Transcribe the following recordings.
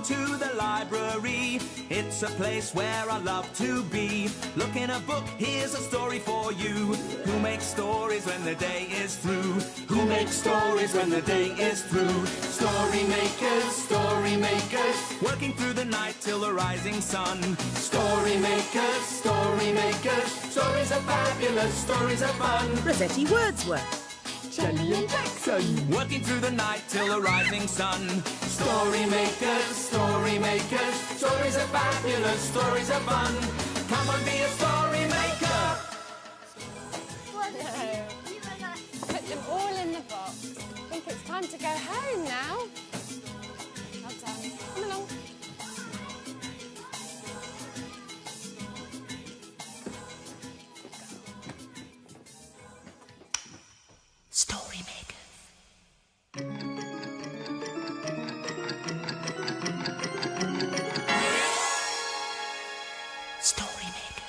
to the library. It's a place where I love to be. Look in a book, here's a story for you. Who makes stories when the day is through? Who makes stories when the day is through? Story makers, working through the night till the rising sun. Story makers, stories are fabulous, stories are fun. Rossetti Wordsworth. Jenny and Jackson, working through the night till the rising sun. Story makers, stories are fabulous, stories are fun. Come on, be a story maker. Put them all in the box. I think it's time to go home now. Well done. Come along. Story makers. Story makers.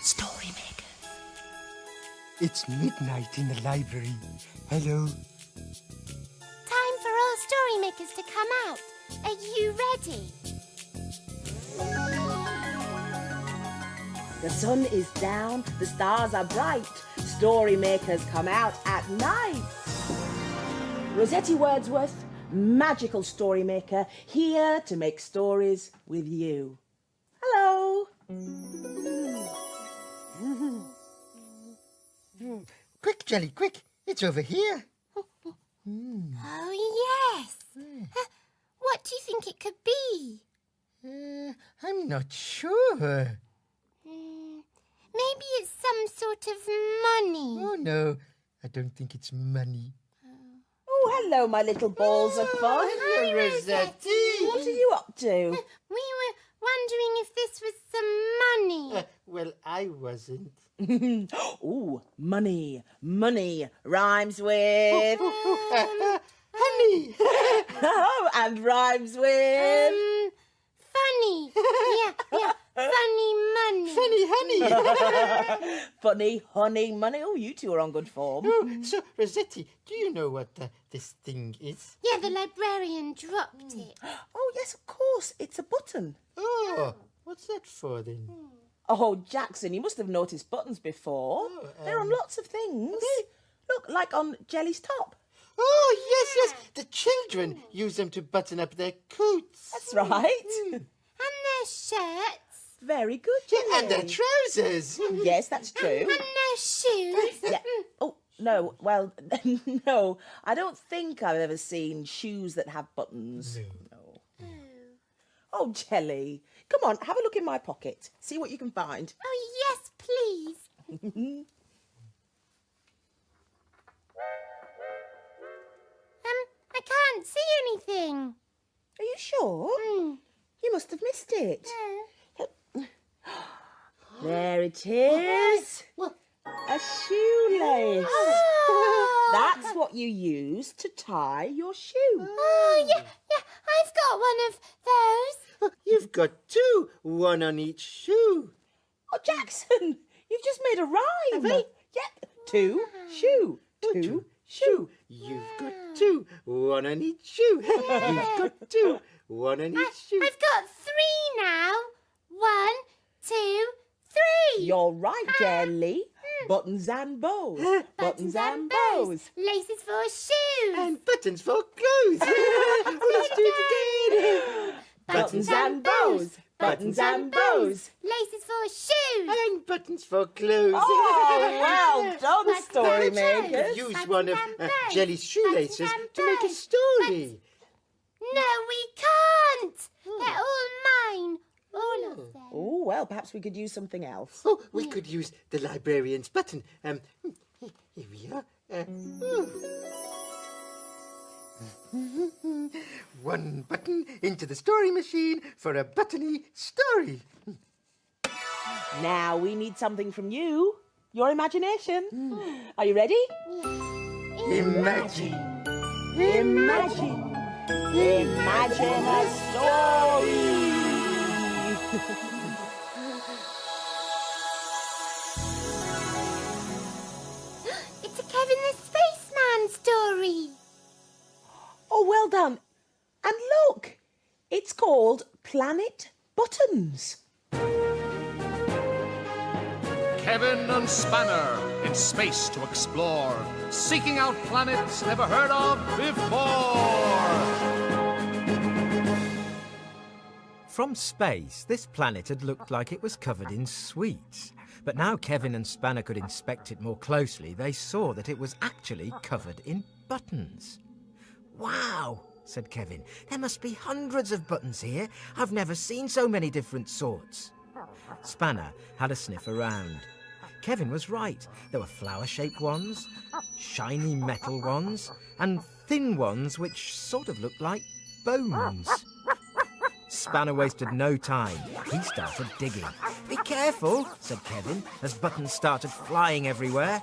Story makers. It's midnight in the library. Hello. Time for all story makers to come out. Are you ready? The sun is down, the stars are bright. Story makers come out at night. Rossetti Wordsworth, magical story maker, here to make stories with you. Hello. Quick, Jelly, quick. It's over here. Oh, yes. What do you think it could be? I'm not sure. Maybe it's some sort of money. Oh, no. I don't think it's money. Oh, hello, my little balls of fun. Hello, Rossetti. What are you up to? We were wondering if this was some money. Well, I wasn't. Ooh, money. Money rhymes with... Honey. Oh, and rhymes with... Funny. Yeah. Funny money. Funny honey. Funny, honey, money. Oh, you two are on good form. Oh, so, Rossetti, do you know what this thing is? Yeah, the librarian dropped it. Oh, yes, of course. It's a button. Oh, what's that for then? Oh, Jackson, you must have noticed buttons before. They're on lots of things. Look, like on Jelly's top. Oh, yes. The children use them to button up their coats. That's right. And their shirts. Very good, Jelly. And their trousers. Yes, that's true. And their shoes. Yeah. Oh, no, well, no. I don't think I've ever seen shoes that have buttons. No. Oh, Jelly. Come on, have a look in my pocket. See what you can find. Oh, yes, please. I can't see anything. Are you sure? You must have missed it. There it is. A shoelace. Oh. That's what you use to tie your shoe. Oh, yeah, I've got one of those. You've got two, one on each shoe. Oh, Jackson, you've just made a rhyme. Have I? Yep. Two, shoe. Two, shoe. You've got two, one on each shoe. You've got two, one on each shoe. I've got three now. 1, 2, 3. You're right, Jelly. Buttons and bows. Buttons and bows. Laces for shoes. And buttons for clothes. Let's do it again. Buttons and bows. Buttons and bows. Laces for shoes. And buttons for clothes. Oh, well done, story makers. Use one of Jelly's shoelaces to make a story. No, we can't. They're all mine. All of them. Oh, well, perhaps we could use something else. Oh, we could use the librarian's button. Here we are. One button into the story machine for a buttony story. Now we need something from you. Your imagination. Are you ready? Imagine. Imagine. Imagine a story. done. And look, it's called Planet Buttons. Kevin and Spanner in space to explore, seeking out planets never heard of before. From space, this planet had looked like it was covered in sweets. But now Kevin and Spanner could inspect it more closely, they saw that it was actually covered in buttons. Wow, said Kevin. There must be hundreds of buttons here. I've never seen so many different sorts. Spanner had a sniff around. Kevin was right. There were flower-shaped ones, shiny metal ones, and thin ones which sort of looked like bones. Spanner wasted no time. He started digging. Be careful, said Kevin, as buttons started flying everywhere.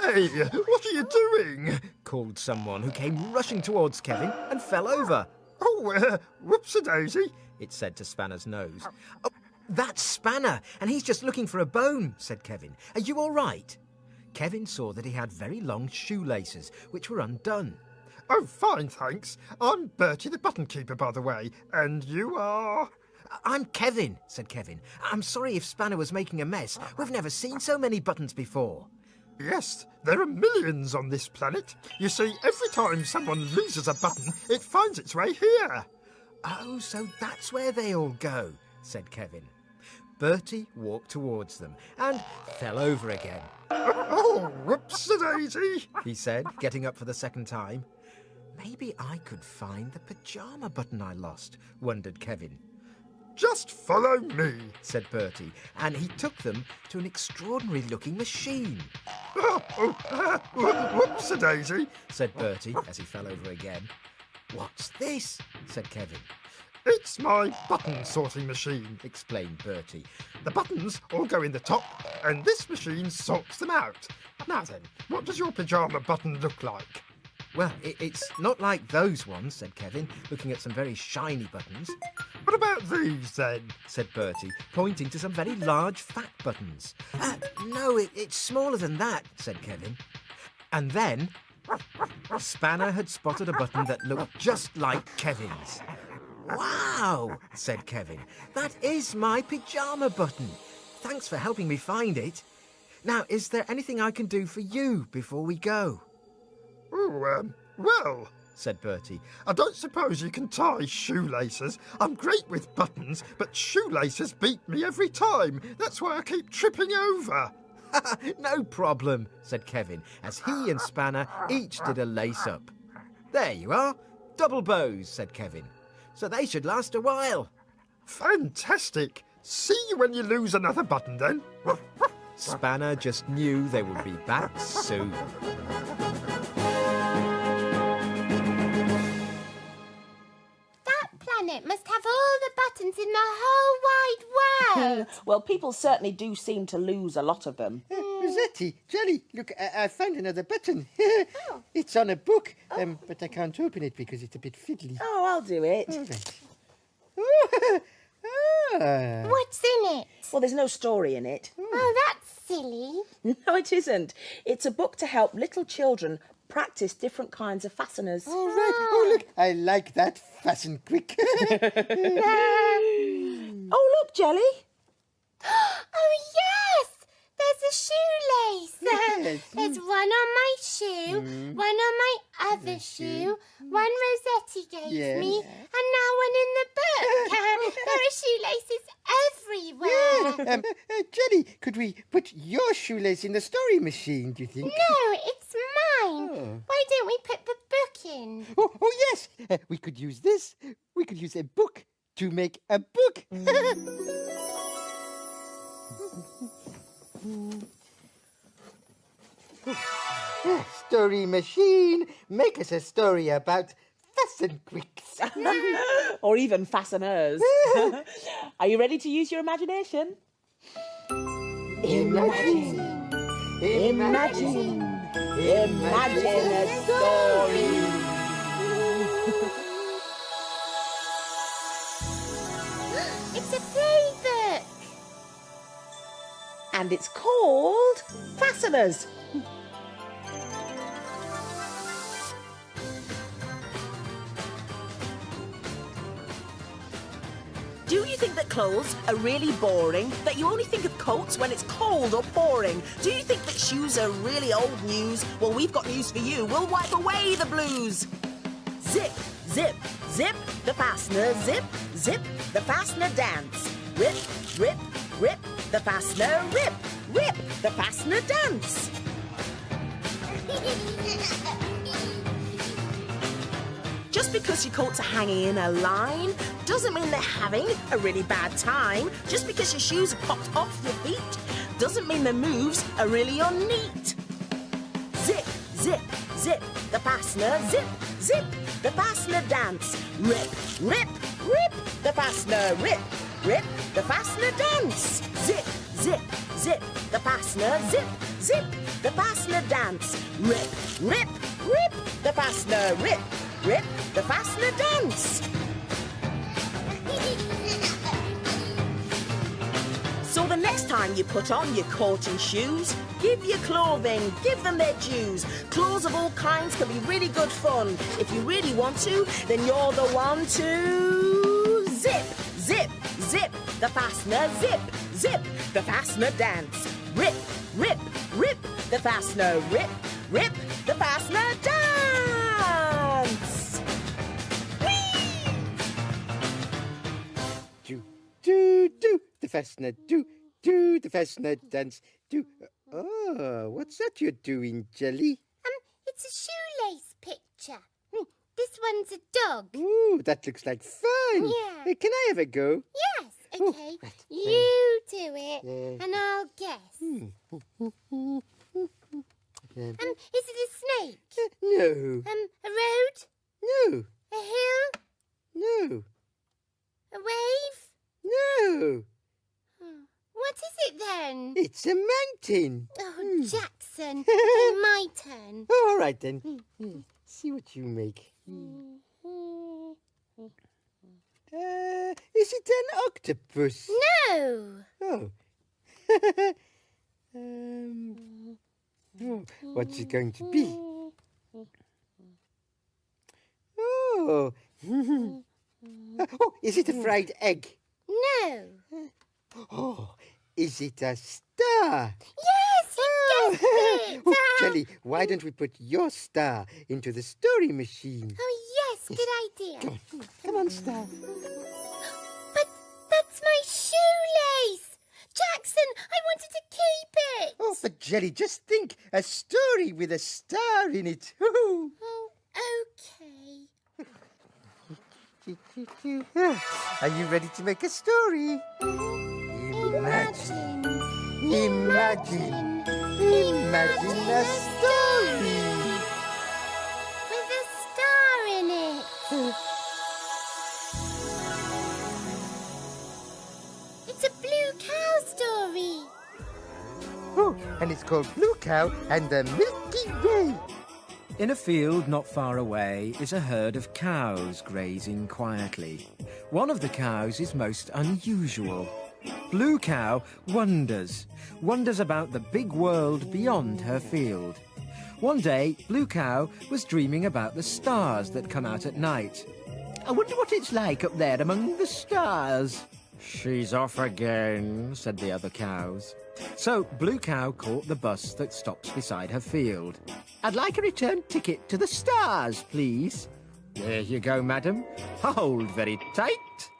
Hey, what are you doing? Called someone who came rushing towards Kevin and fell over. Oh, whoops-a-daisy, it said to Spanner's nose. Oh, that's Spanner, and he's just looking for a bone, said Kevin. Are you all right? Kevin saw that he had very long shoelaces, which were undone. Oh, fine, thanks. I'm Bertie the button keeper, by the way. And you are? I'm Kevin, said Kevin. I'm sorry if Spanner was making a mess. We've never seen so many buttons before. Yes, there are millions on this planet. You see, every time someone loses a button, it finds its way here. Oh, so that's where they all go, said Kevin. Bertie walked towards them and fell over again. Oh, whoops-a-daisy, he said, getting up for the second time. Maybe I could find the pyjama button I lost, wondered Kevin. Just follow me, said Bertie, and he took them to an extraordinary-looking machine. Whoops-a-daisy, said Bertie as he fell over again. What's this? said Kevin. It's my button sorting machine, explained Bertie. The buttons all go in the top, and this machine sorts them out. Now then, what does your pyjama button look like? Well, it's not like those ones, said Kevin, looking at some very shiny buttons. What about these, then? said Bertie, pointing to some very large fat buttons. No, it's smaller than that, said Kevin. And then Spanner had spotted a button that looked just like Kevin's. Wow, said Kevin. That is my pyjama button. Thanks for helping me find it. Now, is there anything I can do for you before we go? Oh, well, said Bertie. I don't suppose you can tie shoelaces. I'm great with buttons, but shoelaces beat me every time. That's why I keep tripping over. No problem, said Kevin, as he and Spanner each did a lace-up. There you are. Double bows, said Kevin. So they should last a while. Fantastic. See you when you lose another button, then. Spanner just knew they would be back soon. Planet must have all the buttons in the whole wide world. Well, people certainly do seem to lose a lot of them. Rossetti, Jelly, look, I found another button. It's on a book, but I can't open it because it's a bit fiddly. Oh, I'll do it. All right. What's in it? Well, there's no story in it. Oh, that's silly. No, it isn't. It's a book to help little children practice different kinds of fasteners. All right. Oh, look, I like that. Fasten quick. Oh, look, Jelly. Oh, yes! There's a shoelace. Yes. There's one on my shoe, one on my other shoe, one Rossetti gave me, and now one in the book. There are shoelaces everywhere. Jenny, could we put your shoelace in the story machine, do you think? No, it's mine. Why don't we put the book in? Oh yes! We could use this. We could use a book to make a book. Story machine, make us a story about fasten quicks. Or even fasteners. Are you ready to use your imagination? Imagine a story. It's a playbook. And it's called Fasteners. Do you think that clothes are really boring? That you only think of coats when it's cold or pouring? Do you think that shoes are really old news? Well, we've got news for you. We'll wipe away the blues. Zip, zip, zip, the fastener, zip, zip, the fastener dance. Rip, rip, rip, the fastener, rip, rip, the fastener dance. Just because your coats are hanging in a line doesn't mean they're having a really bad time. Just because your shoes are popped off your feet doesn't mean the moves are really unneat. Zip, zip, zip, the fastener, zip, zip, the fastener dance. Rip, rip, rip, the fastener, rip, rip, the fastener dance. Zip, zip, zip, the fastener, zip, zip, the fastener dance. Rip, rip, rip, the fastener, rip, rip, the fastener dance. So the next time you put on your coat and shoes, give your clothing, give them their dues. Clothes of all kinds can be really good fun. If you really want to, then you're the one to zip, zip, zip, the fastener, zip, zip, the fastener dance. Rip, rip, rip, the fastener, rip, rip, the fastener dance. Whee! Do, the fastener, do, the fastener dance, do. Oh, what's that you're doing, Jelly? It's a shoelace picture. This one's a dog. Ooh, that looks like fun. Yeah. Can I have a go? Yes, okay. You do it, and I'll guess. Is it a snake? No. A road? No. A hill? No. A wave? No. What is it then? It's a mountain. Oh, Jackson, it's my turn. All right, then. See what you make. Is it an octopus? No. Oh. What's it going to be? Oh. Oh, is it a fried egg? No. Oh, is it a star? Yes, you guessed it. Oh, Jelly, why don't we put your star into the story machine? Oh, yes, good idea. Come on, star. But that's my shoelace. Jackson, I wanted to keep it. Oh, but Jelly, just think, a story with a star in it. Oh, okay. Are you ready to make a story? Imagine a story. With a star in it. It's a blue cow story. Oh, and it's called Blue Cow and the Milky Way. In a field not far away is a herd of cows grazing quietly. One of the cows is most unusual. Blue Cow wonders about the big world beyond her field. One day, Blue Cow was dreaming about the stars that come out at night. I wonder what it's like up there among the stars. She's off again, said the other cows. So Blue Cow caught the bus that stops beside her field. I'd like a return ticket to the stars, please. There you go, madam. Hold very tight.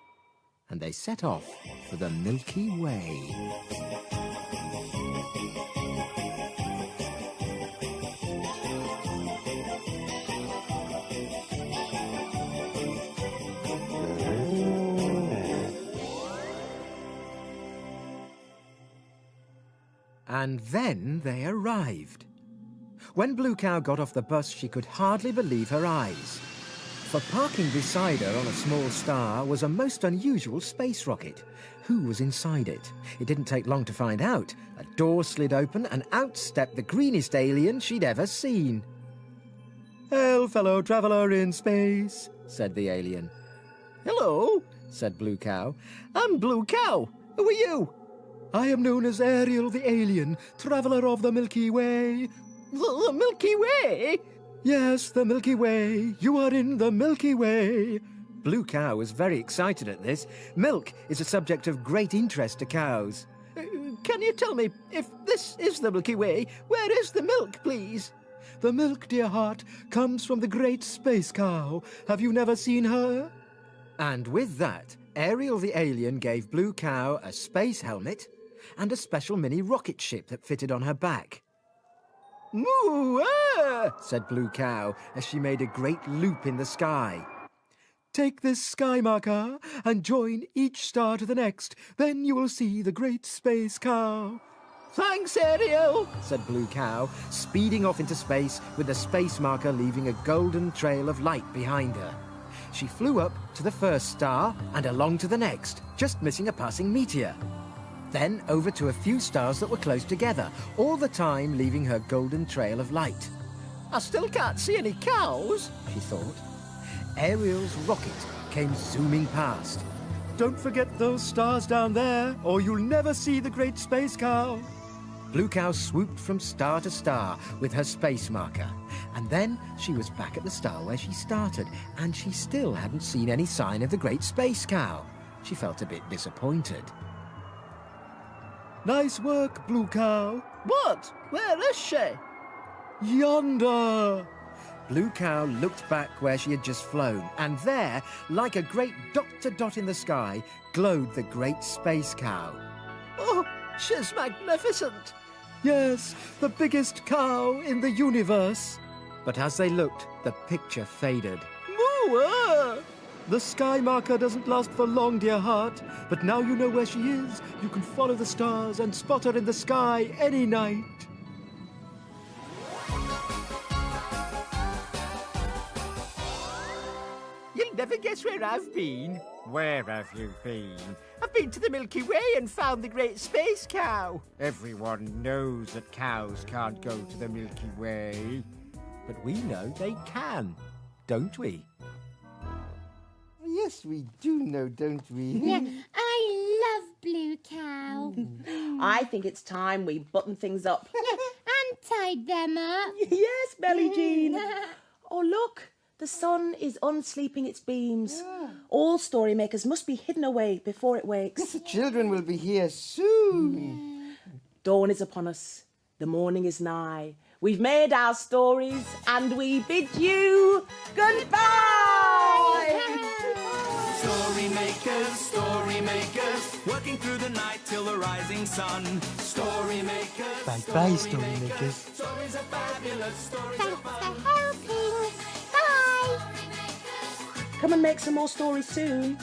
And they set off for the Milky Way. And then they arrived. When Blue Cow got off the bus, she could hardly believe her eyes. For parking beside her on a small star was a most unusual space rocket. Who was inside it? It didn't take long to find out. A door slid open and out stepped the greenest alien she'd ever seen. "Hail, fellow traveller in space," said the alien. "Hello," said Blue Cow. "I'm Blue Cow. Who are you?" "I am known as Ariel the alien, traveller of the Milky Way." The Milky Way? Yes, the Milky Way. You are in the Milky Way. Blue Cow was very excited at this. Milk is a subject of great interest to cows. Can you tell me, if this is the Milky Way, where is the milk, please? The milk, dear heart, comes from the great space cow. Have you never seen her? And with that, Ariel the alien gave Blue Cow a space helmet and a special mini rocket ship that fitted on her back. Moo-ah! Said Blue Cow as she made a great loop in the sky. Take this sky marker and join each star to the next. Then you will see the great space cow. Thanks, Ariel, said Blue Cow, speeding off into space with the space marker leaving a golden trail of light behind her. She flew up to the first star and along to the next, just missing a passing meteor. Then over to a few stars that were close together, all the time leaving her golden trail of light. I still can't see any cows, she thought. Ariel's rocket came zooming past. Don't forget those stars down there, or you'll never see the great space cow. Blue Cow swooped from star to star with her space marker, and then she was back at the star where she started, and she still hadn't seen any sign of the great space cow. She felt a bit disappointed. Nice work, Blue Cow. What? Where is she? Yonder. Blue Cow looked back where she had just flown, and there, like a great dot-to-dot dot in the sky, glowed the great space cow. Oh, she's magnificent. Yes, the biggest cow in the universe. But as they looked, the picture faded. Moo-ah! The sky marker doesn't last for long, dear heart, but now you know where she is. You can follow the stars and spot her in the sky any night. You'll never guess where I've been. Where have you been? I've been to the Milky Way and found the great space cow. Everyone knows that cows can't go to the Milky Way. But we know they can, don't we? Yes, we do know, don't we? Yeah, I love Blue Cow. I think it's time we button things up. And tied them up. Yes, Belly Jean. Oh, look. The sun is unsleeping its beams. All story makers must be hidden away before it wakes. Yes, the children will be here soon. Dawn is upon us. The morning is nigh. We've made our stories and we bid you goodbye. Story makers, working through the night till the rising sun. Story makers. Bye-bye, story makers. Stories are fabulous. Stories Thanks for helping. Bye. Come and make some more stories soon.